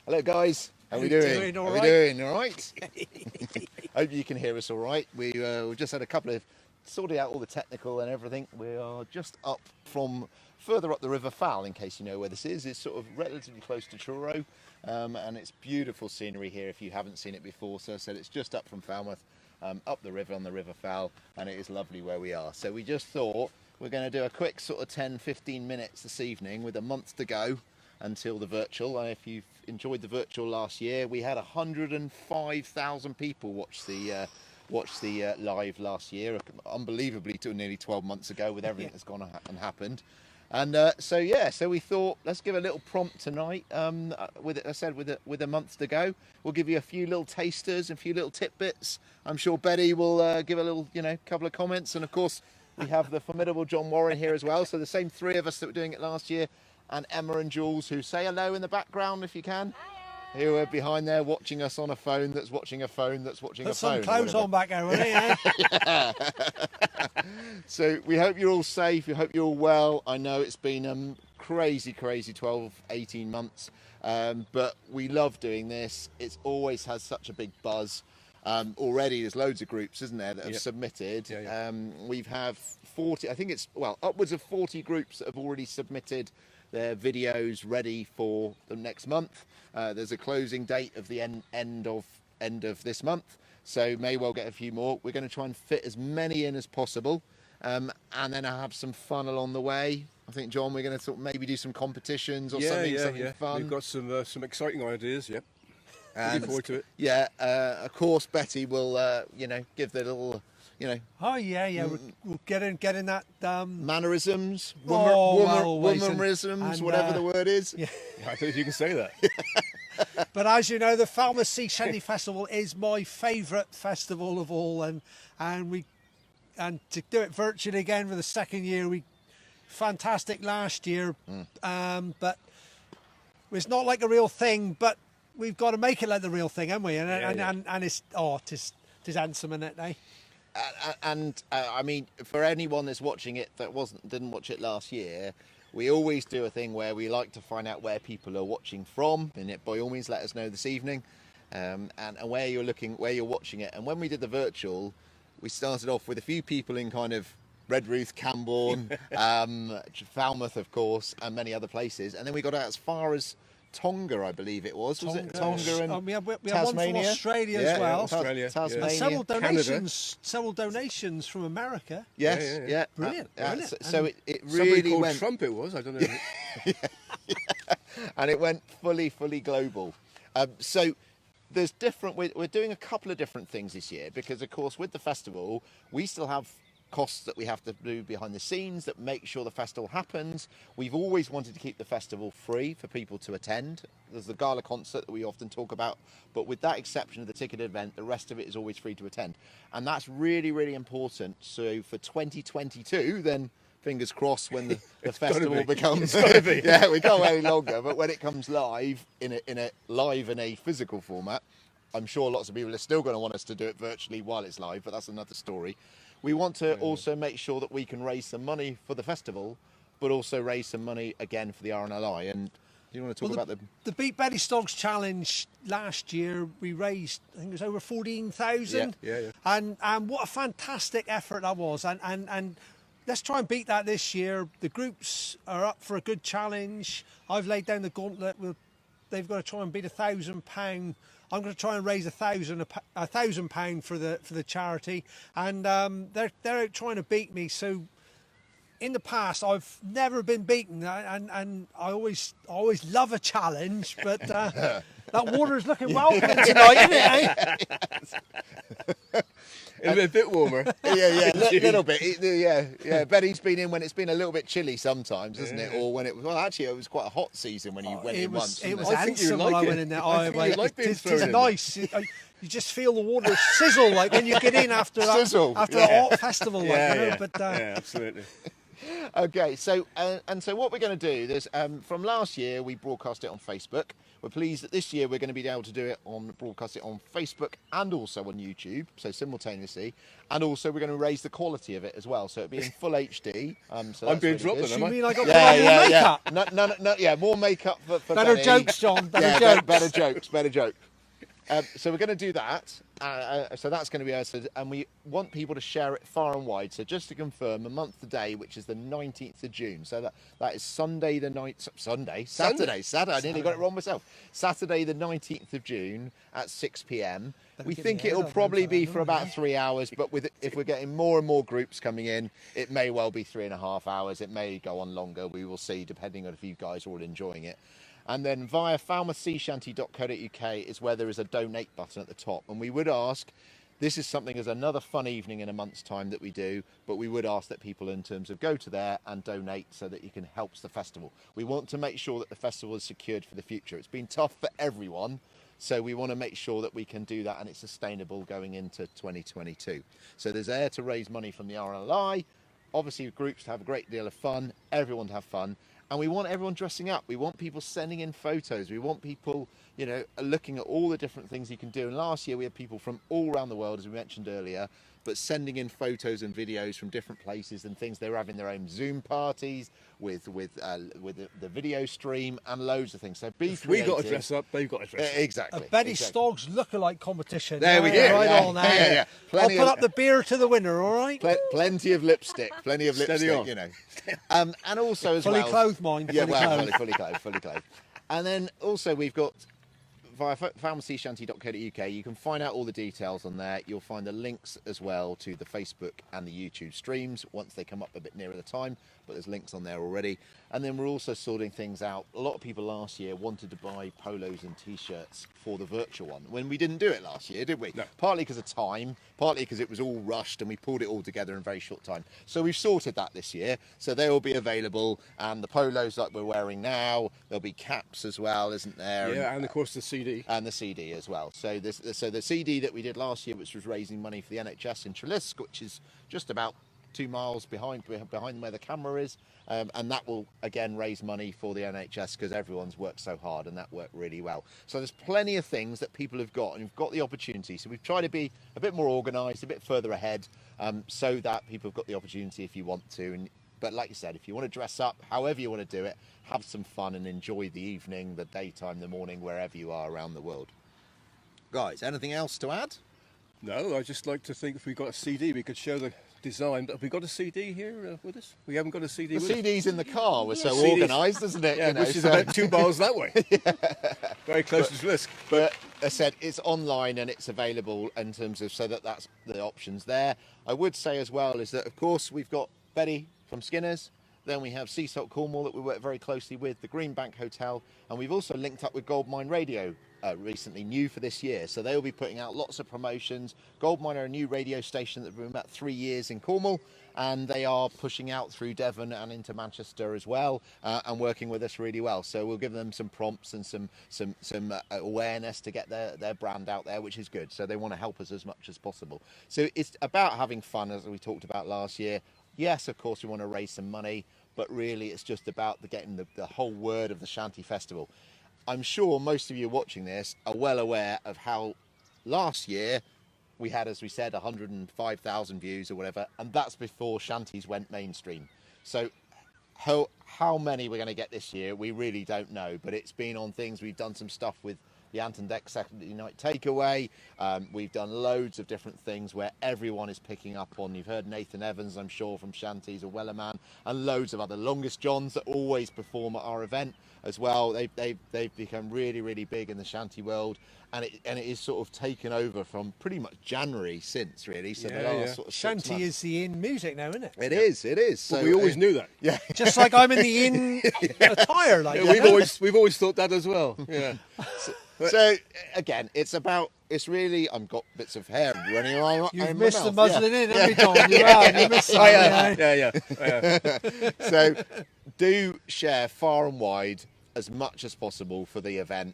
Hello guys, how we doing? All How right? we doing? All right? Hope you can hear us all right. We just had a couple of sorting out all the technical and everything. We are just up from further up the River Fal, in case you know where this is. It's sort of relatively close to Truro, and it's beautiful scenery here if you haven't seen it before. So I said it's just up from Falmouth, up the river on the River Fal, and it is lovely where we are. So we just thought we're going to do a quick sort of 10-15 minutes this evening with a month to go until the virtual. And if you've enjoyed the virtual last year, we had 105,000 people watch the live last year, unbelievably to nearly 12 months ago with everything that's gone and happened. And so we thought let's give a little prompt tonight. With a month to go, we'll give you a few little tasters and a few little tidbits. I'm sure Betty will give a little, couple of comments, and of course we have the formidable John Warren here as well. So the same three of us that were doing it last year, and Emma and Jules, who say hello in the background if you can. Hiya. Who are behind there watching us on a phone that's watching a phone that's watching a phone. Put some clothes on back there, will they? Yeah. So we hope you're all safe. We hope you're all well. I know it's been crazy 12, 18 months, but we love doing this. It's always has such a big buzz. Already there's loads of groups, isn't there, that have submitted. We've have 40, I think it's, upwards of 40 groups that have already submitted their videos ready for the next month. There's a closing date of the end of this month, so may well get a few more. We're going to try and fit as many in as possible, and then I'll have some fun along the way. I think, John, we're going to maybe do some competitions or something fun. We've got some exciting ideas. Looking forward to it. Yeah, of course, Betty will give the little Oh yeah. We'll get in that mannerisms, womanrisms, and, whatever the word is. Yeah. I don't think you can say that. But as you know, the Falmouth Shanty Festival is my favourite festival of all, and to do it virtually again for the second year, fantastic last year, but it's not like a real thing. But we've got to make it like the real thing, haven't we? And it's handsome, isn't it, eh? And I mean, for anyone that's watching it that didn't watch it last year, we always do a thing where we like to find out where people are watching from, and by all means let us know this evening, and where you're watching it. And when we did the virtual, we started off with a few people in kind of Redruth, Camborne, Falmouth, of course, and many other places, and then we got out as far as Tonga, I believe it was. Was it Tonga and we had one from Tasmania? Australia as well. Australia, Tasmania. And several donations from America. Yes, yeah. Brilliant. So it Somebody really called went. Trump. It was. I don't know. And it went fully global. So there's we're doing a couple of different things this year, because of course with the festival we still have costs that we have to do behind the scenes that make sure the festival happens. We've always wanted to keep the festival free for people to attend. There's the gala concert that we often talk about, but with that exception of the ticketed event, the rest of it is always free to attend, and that's really important. So for 2022 then, fingers crossed, when the festival becomes we can't wait any longer, but when it comes live in a physical format, I'm sure lots of people are still going to want us to do it virtually while it's live, but that's another story. We want to also make sure that we can raise some money for the festival, but also raise some money again for the RNLI. And do you want to talk about the Beat Betty Stoggs challenge last year? We raised, I think it was over 14,000. Yeah. And what a fantastic effort that was. And let's try and beat that this year. The groups are up for a good challenge. I've laid down the gauntlet. They've got to try and beat £1,000. I'm going to try and raise £1,000 for the charity, and they're out trying to beat me. So in the past, I've never been beaten, and I always love a challenge. But that water's looking welcoming tonight, isn't it? It'll be a bit warmer. Yeah, a little bit. Yeah. Betty's been in when it's been a little bit chilly sometimes, isn't it? Or when it was quite a hot season when you went in once. It was I think you handsome like when I it. went in there. It's nice. You just feel the water sizzle like when you get in after a hot festival. Yeah, But yeah, absolutely. Okay, so and so what we're going to do, there's from last year we broadcast it on Facebook. We're pleased that this year we're going to be able to do it broadcast it on Facebook and also on YouTube, so simultaneously, and also we're going to raise the quality of it as well, so it'll be in full HD. So I'm that's being really dropped good. then, You am I? mean I got Yeah, makeup? No, yeah, more makeup for Better Benny. jokes, John. Better Yeah, jokes. better jokes. So we're going to do that. So that's going to be us, and we want people to share it far and wide. So just to confirm, a month today, which is the 19th of June. So that is Sunday the night. Saturday. I nearly got it wrong myself. Saturday the 19th of June at 6 p.m. We give think me a it'll head up probably on be that, for about 3 hours, but if we're getting more and more groups coming in, it may well be 3.5 hours. It may go on longer. We will see, depending on if you guys are all enjoying it. And then via falmouthseashanty.co.uk is where there is a donate button at the top. And we would ask, this is something as another fun evening in a month's time that we do, but we would ask that people in terms of go to there and donate so that you can help the festival. We want to make sure that the festival is secured for the future. It's been tough for everyone, so we want to make sure that we can do that and it's sustainable going into 2022. So there's there to raise money from the RNLI, obviously groups to have a great deal of fun, everyone to have fun. And we want everyone dressing up. We want people sending in photos. We want people, looking at all the different things you can do. And last year we had people from all around the world, as we mentioned earlier, but sending in photos and videos from different places and things. They were having their own Zoom parties with the video stream and loads of things. So be If we got to creative. dress up, they've got to dress up. Exactly. A Betty exactly. Stoggs lookalike competition. There we go. Right Yeah, on now. yeah. I'll Plenty put of- up the beer to the winner, all right? Plenty of lipstick. Plenty of Steady lipstick, on. And also as Fully well. clothed, mind. Yeah, fully well, clothed. fully clothed. And then also we've got via falmouthseashanty.co.uk, you can find out all the details on there. You'll find the links as well to the Facebook and the YouTube streams once they come up a bit nearer the time, but there's links on there already. And then we're also sorting things out. A lot of people last year wanted to buy polos and t-shirts for the virtual one when we didn't do it last year, did we? No. Partly because of time, partly because it was all rushed and we pulled it all together in a very short time. So we've sorted that this year. So they will be available, and the polos like we're wearing now, there'll be caps as well, isn't there? Yeah, and of course the CD. And the CD as well. So the CD that we did last year, which was raising money for the NHS in Trelisk, which is just about 2 miles behind where the camera is, and that will again raise money for the NHS because everyone's worked so hard and that worked really well. So there's plenty of things that people have got and you've got the opportunity. So we've tried to be a bit more organised, a bit further ahead, so that people have got the opportunity if you want to. But like you said, if you want to dress up, however you want to do it, have some fun and enjoy the evening, the daytime, the morning, wherever you are around the world. Guys, anything else to add? No, I just like to think if we got a CD, we could show the design. Have we got a CD here with us? We haven't got a CD The with us. CD's in the car. We're so CDs. organised, isn't it? Yeah, You know, which is so- about 2 miles that way. Very close to Risk. But as I said, it's online and it's available in terms of so that's the options there. I would say as well is that of course we've got Betty from Skinner's. Then we have Sea Salt Cornwall that we work very closely with, the Greenbank Hotel, and we've also linked up with Goldmine Radio recently, new for this year. So they'll be putting out lots of promotions. Goldmine are a new radio station that have been about 3 years in Cornwall, and they are pushing out through Devon and into Manchester as well, and working with us really well. So we'll give them some prompts and some awareness to get their brand out there, which is good. So they want to help us as much as possible. So it's about having fun, as we talked about last year. Yes, of course, we want to raise some money, but really it's just about getting the whole word of the Shanty Festival. I'm sure most of you watching this are well aware of how last year we had, as we said, 105,000 views or whatever, and that's before Shanties went mainstream. So how many we're going to get this year, we really don't know, but it's been on things. We've done some stuff with the Anton Deck Saturday Night Takeaway. We've done loads of different things where everyone is picking up on. You've heard Nathan Evans, I'm sure, from Shanty's or Wellerman, and loads of other Longest Johns that always perform at our event as well. They've become really, really big in the Shanty world, and it is sort of taken over from pretty much January since, really. So the Yeah, last yeah. sort of 6 Shanty months. is the in music now, isn't it? It is. So Well, we always knew that. Yeah. Just like I'm in the in attire, like Yeah, that. we've always thought that as well. Yeah. So again, it's really, I've got bits of hair running around. You've missed the muslin in every time. You have. You missed Oh, something. yeah. So do share far and wide as much as possible for the event.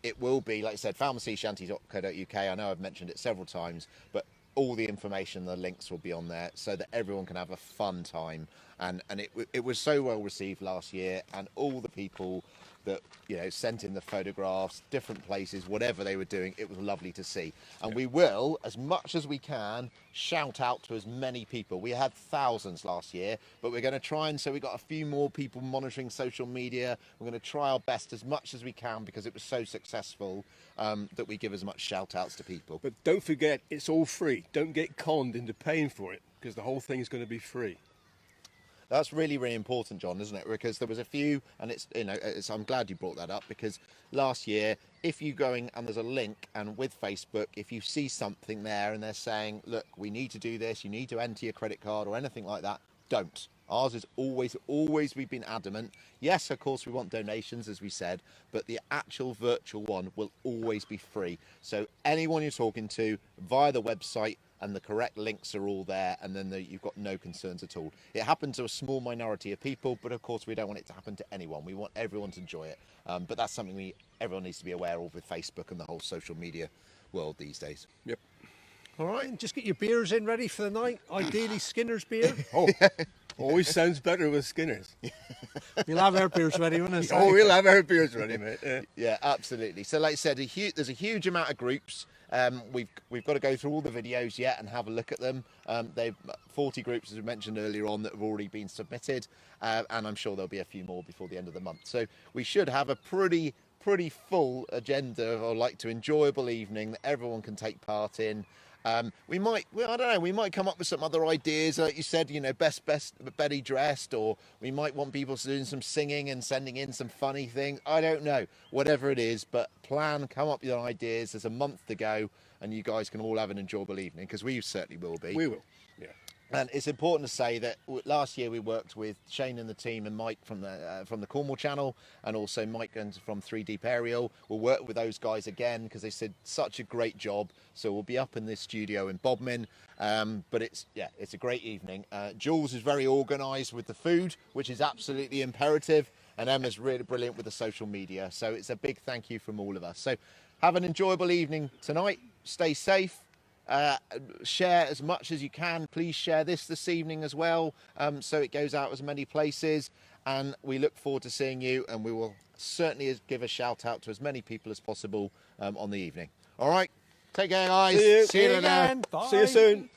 It will be, like I said, falmouthseashanty.co.uk. I know I've mentioned it several times, but all the information, the links will be on there so that everyone can have a fun time. And it was so well received last year, and all the people that, you know, sent in the photographs, different places, whatever they were doing, it was lovely to see. And we will, as much as we can, shout out to as many people. We had thousands last year, but we're going to try, and so we got a few more people monitoring social media. We're going to try our best as much as we can, because it was so successful, that we give as much shout outs to people. But don't forget, it's all free. Don't get conned into paying for it, because the whole thing is going to be free. That's really, really important, John, isn't it? Because there was a few, and it's, you know, I'm glad you brought that up, because last year, if you going and there's a link, and with Facebook, if you see something there and they're saying, look, we need to do this, you need to enter your credit card or anything like that, don't. Ours is always, we've been adamant. Yes, of course, we want donations, as we said, but the actual virtual one will always be free. So anyone you're talking to via the website, and the correct links are all there, and then you've got no concerns at all. It happened to a small minority of people, but of course we don't want it to happen to anyone. We want everyone to enjoy it. But that's something everyone needs to be aware of with Facebook and the whole social media world these days. Yep. All right, just get your beers in ready for the night. Ideally, Skinner's beer. Oh, always sounds better with Skinner's. We'll have our beers ready, won't it? Oh, we'll have our beers ready, mate. Yeah, absolutely. So like I said, there's a huge amount of groups. We've got to go through all the videos yet and have a look at them. They've 40 groups, as we mentioned earlier on, that have already been submitted, and I'm sure there'll be a few more before the end of the month. So we should have a pretty full agenda, or like to enjoyable evening that everyone can take part in. We might come up with some other ideas, like you said, you know, best Betty dressed, or we might want people doing some singing and sending in some funny things. I don't know, whatever it is, but come up with ideas. There's a month to go, and you guys can all have an enjoyable evening, because we certainly will be. We will, yeah. And it's important to say that last year we worked with Shane and the team, and Mike from the Cornwall channel, and also Mike from 3 Deep Aerial. We'll work with those guys again, because they did such a great job. So we'll be up in this studio in Bodmin. But it's a great evening. Jules is very organised with the food, which is absolutely imperative, and Emma's really brilliant with the social media. So it's a big thank you from all of us. So have an enjoyable evening tonight. Stay safe. Share as much as you can. Please share this evening as well, so it goes out as many places, and we look forward to seeing you, and we will certainly give a shout out to as many people as possible on the evening. All right, take care, guys. See you later. Bye. See you soon.